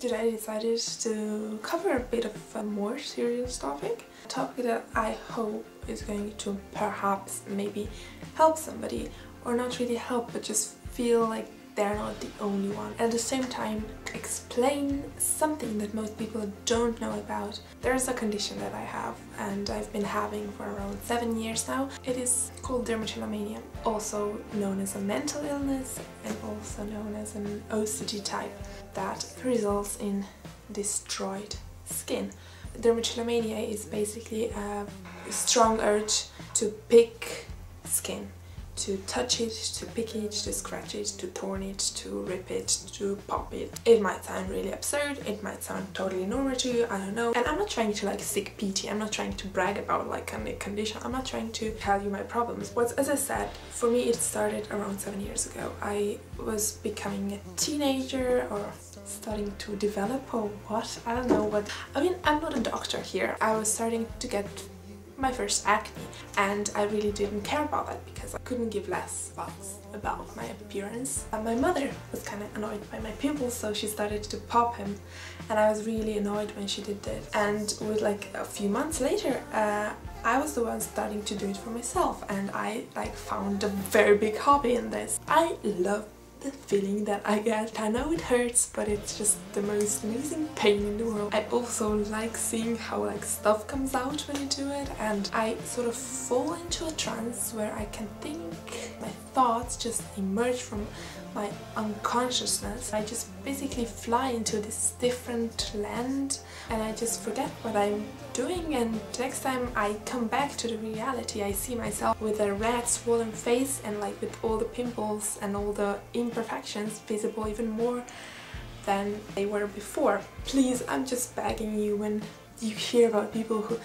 Today I decided to cover a bit of a more serious topic. A topic that I hope is going to perhaps maybe help somebody, or not really help, but just feel like they're not the only one. At the same time, explain something that most people don't know about. There's a condition that I have, and I've been having for around 7 years now. It is called dermatillomania, also known as a mental illness and also known as an OCD type that results in destroyed skin. Dermatillomania is basically a strong urge to pick skin. To touch it, to pick it, to scratch it, to torn it, to rip it, to pop it. It might sound really absurd, it might sound totally normal to you, I don't know. And I'm not trying to like seek pity, I'm not trying to brag about like a condition, I'm not trying to tell you my problems. But as I said, for me it started around 7 years ago. I was becoming a teenager or starting to develop or what, I don't know what. I mean, I'm not a doctor here. I was starting to get my first acne, and I really didn't care about that because I couldn't give less fucks about my appearance. My mother was kind of annoyed by my pimples, so she started to pop him, and I was really annoyed when she did that. And with like a few months later, I was the one starting to do it for myself, and I like found a very big hobby in this. I love the feeling that I get. I know it hurts, but it's just the most amazing pain in the world. I also like seeing how like stuff comes out when you do it, and I sort of fall into a trance where I can think, my thoughts just emerge from my unconsciousness. I just basically fly into this different land and I just forget what I'm doing, and next time I come back to the reality I see myself with a red swollen face and like with all the pimples and all the imperfections visible even more than they were before. Please, I'm just begging you, when you hear about people who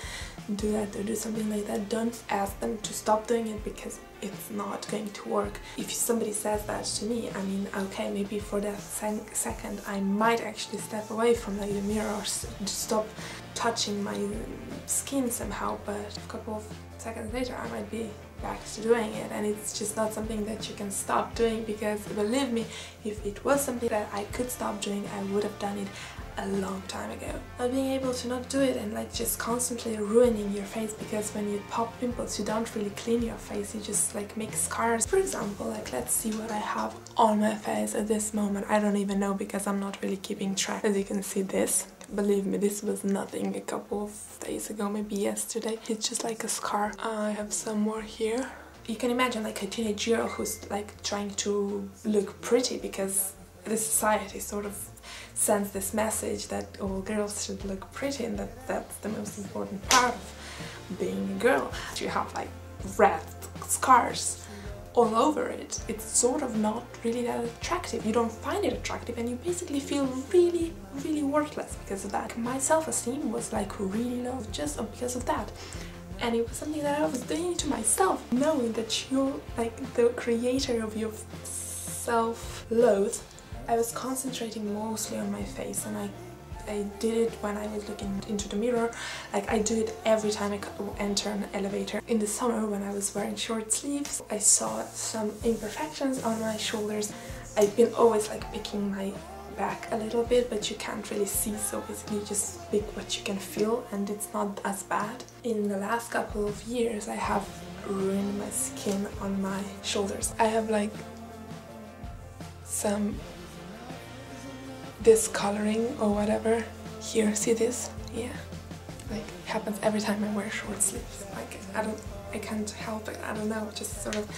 do that or do something like that, don't ask them to stop doing it because it's not going to work. If somebody says that to me, I mean, okay, maybe for that second I might actually step away from like the mirror or stop touching my skin somehow, but a couple of seconds later I might be back to doing it, and it's just not something that you can stop doing, because believe me, if it was something that I could stop doing, I would have done it a long time ago. Not being able to not do it and like just constantly ruining your face, because when you pop pimples you don't really clean your face, you just like make scars. For example, like let's see what I have on my face at this moment. I don't even know because I'm not really keeping track. As you can see, this, believe me, this was nothing a couple of days ago, maybe yesterday. It's just like a scar. I have some more here. You can imagine like a teenage girl who's like trying to look pretty because the society sort of sends this message that all girls should look pretty, and that's the most important part of being a girl. You have like red scars all over it. It's sort of not really that attractive. You don't find it attractive, and you basically feel really, really worthless because of that. My self-esteem was like really low just because of that. And it was something that I was doing to myself, knowing that you're like the creator of your self-loathe. I was concentrating mostly on my face, and I did it when I was looking into the mirror. Like I do it every time I enter an elevator. In the summer when I was wearing short sleeves, I saw some imperfections on my shoulders. I've been always like picking my back a little bit, but you can't really see, so basically you just pick what you can feel, and it's not as bad. In the last couple of years I have ruined my skin on my shoulders. I have like some discoloring or whatever here. See this? Yeah, like it happens every time I wear short sleeves. Like I can't help it, I don't know, it just sort of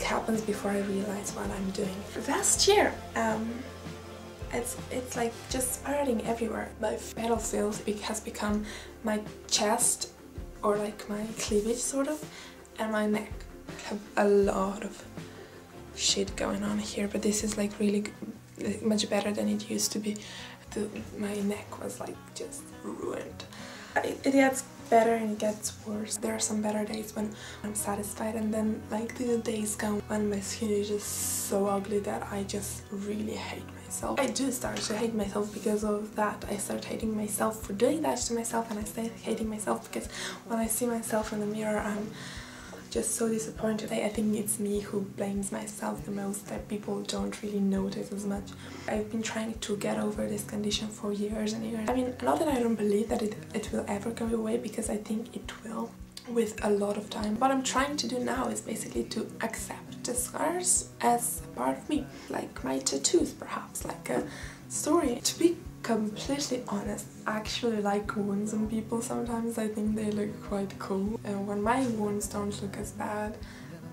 happens before I realize what I'm doing. Last year it's like just spiraling everywhere. My battlefield has become my chest, or like my cleavage sort of, and my neck. I have a lot of shit going on here, but this is like really much better than it used to be. My neck was like just ruined. It gets better and it gets worse. There are some better days when I'm satisfied, and then like the days come when my skin is just so ugly that I just really hate myself. I do start to hate myself because of that. I start hating myself for doing that to myself, and I start hating myself because when I see myself in the mirror I'm just so disappointed. I think it's me who blames myself the most, that people don't really notice as much. I've been trying to get over this condition for years and years. I mean, not that I don't believe that it will ever go away, because I think it will with a lot of time. What I'm trying to do now is basically to accept the scars as a part of me, like my tattoos perhaps, like a story. To be completely honest, I actually like wounds on people sometimes. I think they look quite cool, and when my wounds don't look as bad,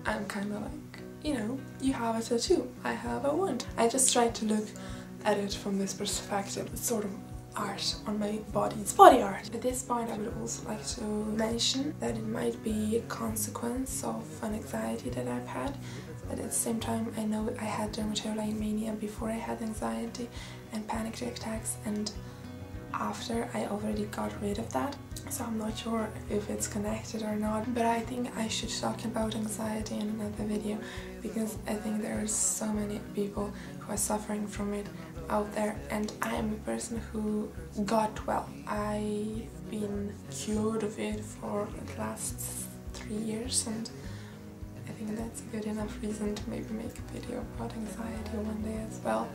I'm kind of like, you know, you have a tattoo, I have a wound. I just try to look at it from this perspective. It's sort of art on my body. It's body art. At this point I would also like to mention that it might be a consequence of an anxiety that I've had, but at the same time I know I had dermatillomania before I had anxiety and panic attacks, and after I already got rid of that. So I'm not sure if it's connected or not, but I think I should talk about anxiety in another video, because I think there are so many people who are suffering from it out there, and I am a person who got well. I've been cured of it for the last 3 years, and I think that's a good enough reason to maybe make a video about anxiety one day as well.